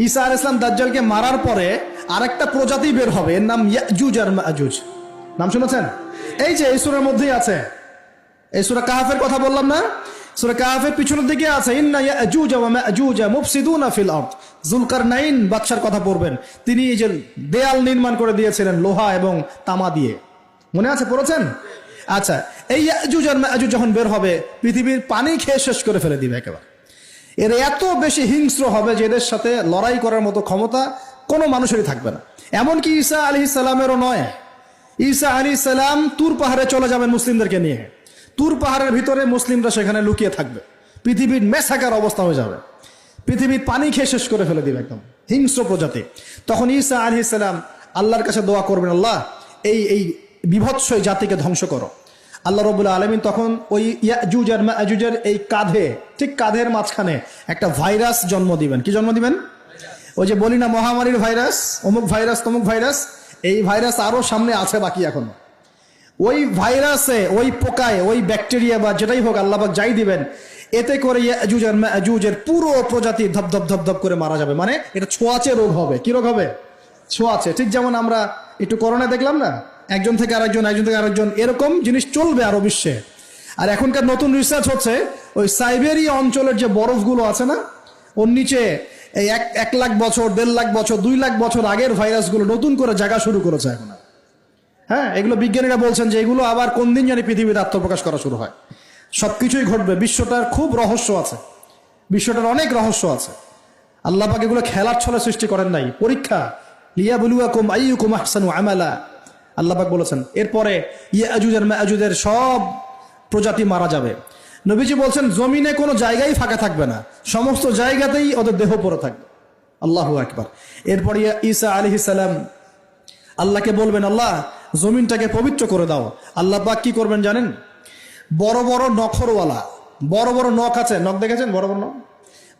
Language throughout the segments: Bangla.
ঈসা আলাইহিস সালাম দাজ্জালকে মারার পরে আরেকটা প্রজাতি বের হবে, এর নাম ইয়াজুজ আর মাজুজ। নাম শুনেছেন? এই যে এই সূরার মধ্যেই আছে, এই সূরা কাহফের কথা বললাম না, সূরা কাহফের পিছনের দিকে আছে ইন্না ইয়াজুজ ওয়া মাজুজ মুফসিদুনা ফিল আরদ। যুলকারনাইন বাদশার কথা পড়বেন, তিনি এই যে দেয়াল নির্মাণ করে দিয়েছিলেন লোহা এবং তামা দিয়ে, মনে আছে, পড়েছেন? আচ্ছা, এই ইয়াজুজ আর মাজুজ যখন বের হবে পৃথিবীর পানি খেয়ে শেষ করে ফেলে দিবে একেবারে। এর এত বেশি হিংস্র হবে যে এদের সাথে লড়াই করার মতো ক্ষমতা কোনো মানুষেরই থাকবে না। এমনকি ঈসা আলাইহিস সালামেরও নয়। ঈসা আলাইহিস সালাম তুর পাহাড়ে চলে যাবেন মুসলিমদেরকে নিয়ে, তুর পাহাড়ের ভিতরে মুসলিমরা সেখানে লুকিয়ে থাকবে, পৃথিবীর মেসাকার অবস্থা হয়ে যাবে, পৃথিবীর পানি খেয়ে শেষ করে ফেলে দিবে, একদম হিংস্র প্রজাতি। তখন ঈসা আলাইহিস সালাম আল্লাহর কাছে দোয়া করবেন, আল্লাহ এই বিভৎস জাতিকে ধ্বংস করো। আল্লাহ রাব্বুল আলামিন তখন ওই ইয়াজুজ আর মাজুজের এই কাঁধে, ঠিক কাঁধের মাঝখানে একটা ভাইরাস জন্ম দিবেন। কি জন্ম দিবেন? ওই যে বলি না মহামারীর ভাইরাস, অমুক ভাইরাস তমুক ভাইরাস, এই ভাইরাস আরো সামনে আছে বাকি এখনো। ওই ভাইরাসে, ওই পোকায়, ওই ব্যাকটেরিয়া বা যেটাই হোক আল্লাহ পাক যাই দিবেন, এতে করে ইয়াজুজ আর মাজুজের পুরো প্রজাতি ধপধপ ধপধপ করে মারা যাবে। মানে এটা ছোঁয়াচে রোগ হবে। কি রোগ হবে? ছোঁয়াচে। ঠিক যেমন আমরা একটু করোনা দেখলাম না, একজন থেকে আরেকজন, একজন থেকে আরেকজন, এরকম জিনিস চলবে আরো বিশ্বে। আর এখনকার নতুন রিসার্চ হচ্ছে ওই সাইবেরিয়া অঞ্চলের যে বরফগুলো আছে না, ওর নিচে এই 1 লাখ বছর, 1.5 লাখ বছর, 2 লাখ বছর আগের ভাইরাসগুলো নতুন করে জায়গা শুরু করেছে এখন। হ্যাঁ, এগুলো বিজ্ঞানীরা বলছেন যে এগুলো আবার কোন দিন জানি পৃথিবীতে আত্মপ্রকাশ করা শুরু হয়। সবকিছুই ঘটবে। বিশ্বটার খুব রহস্য আছে, বিশ্বটার অনেক রহস্য আছে। আল্লাহ পাক এগুলো খেলার ছলে সৃষ্টি করেন নাই, পরীক্ষা। লিয়াবলুয়াকুম আইয়ুকুম আহসানু আমালা, আল্লাহ পাক বলেছেন। এরপরে ইয়াজুজ আর মাজুজের সব প্রজাতি মারা যাবে। নবীজি বলছেন জমিনে কোনো জায়গায় ফাঁকা থাকবে না, সমস্ত জায়গাতেই ওদের দেহ পড়ে থাকবে। আল্লাহু আকবার। এরপরে ঈসা আলাইহিস সালাম আল্লাহকে বলবেন, আল্লাহ জমিনটাকে পবিত্র করে দাও। আল্লাহ পাক কি করবেন জানেন? বড় বড় নখরওয়ালা, বড় বড় নখ আছে, নখ দেখেছেন? বড় বড় নখ,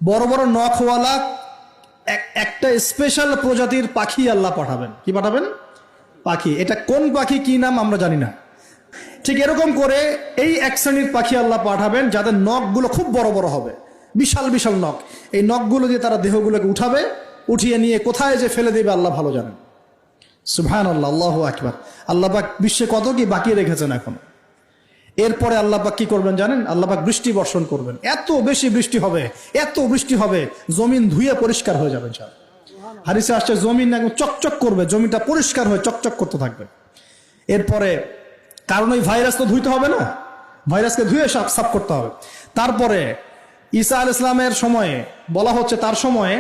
বড় বড় নখওয়ালা একটা স্পেশাল প্রজাতির পাখি আল্লাহ পাঠাবেন। কি পাঠাবেন? পাখি। এটা কোন পাখি, কি নাম আমরা জানি না। ঠিক এরকম করে এই এক শ্রেণীর পাখি আল্লাহ পাঠাবেন যাদের নখগুলো খুব বড় বড় হবে, বিশাল বিশাল নখ। এই নখগুলো দিয়ে তারা দেহগুলোকে উঠাবে, উঠিয়ে নিয়ে কোথায় যে ফেলে দেবে আল্লাহ ভালো জানেন। সুবহানাল্লাহ, আল্লাহু আকবার। আল্লাহ পাক বিশ্বে কত কি বাকি রেখেছেন এখন। এরপরে আল্লাহ পাক কি করবেন জানেন? আল্লাহ পাক বৃষ্টি বর্ষণ করবেন। এত বেশি বৃষ্টি হবে, এত বৃষ্টি হবে, জমিন ধুয়ে পরিষ্কার হয়ে যাবে। হাদিসে আসছে জমিন একদম চকচক করবে, জমিটা পরিষ্কার হয়ে চকচক করতে থাকবে। এরপরে কারণ ওই ভাইরাস তো ধুইতে হবে না, ভাইরাসকে ধুয়ে সাফ করতে হবে। তারপরে ঈসা আলাইহিস সালামের সময়ে বলা হচ্ছে, তার সময়ে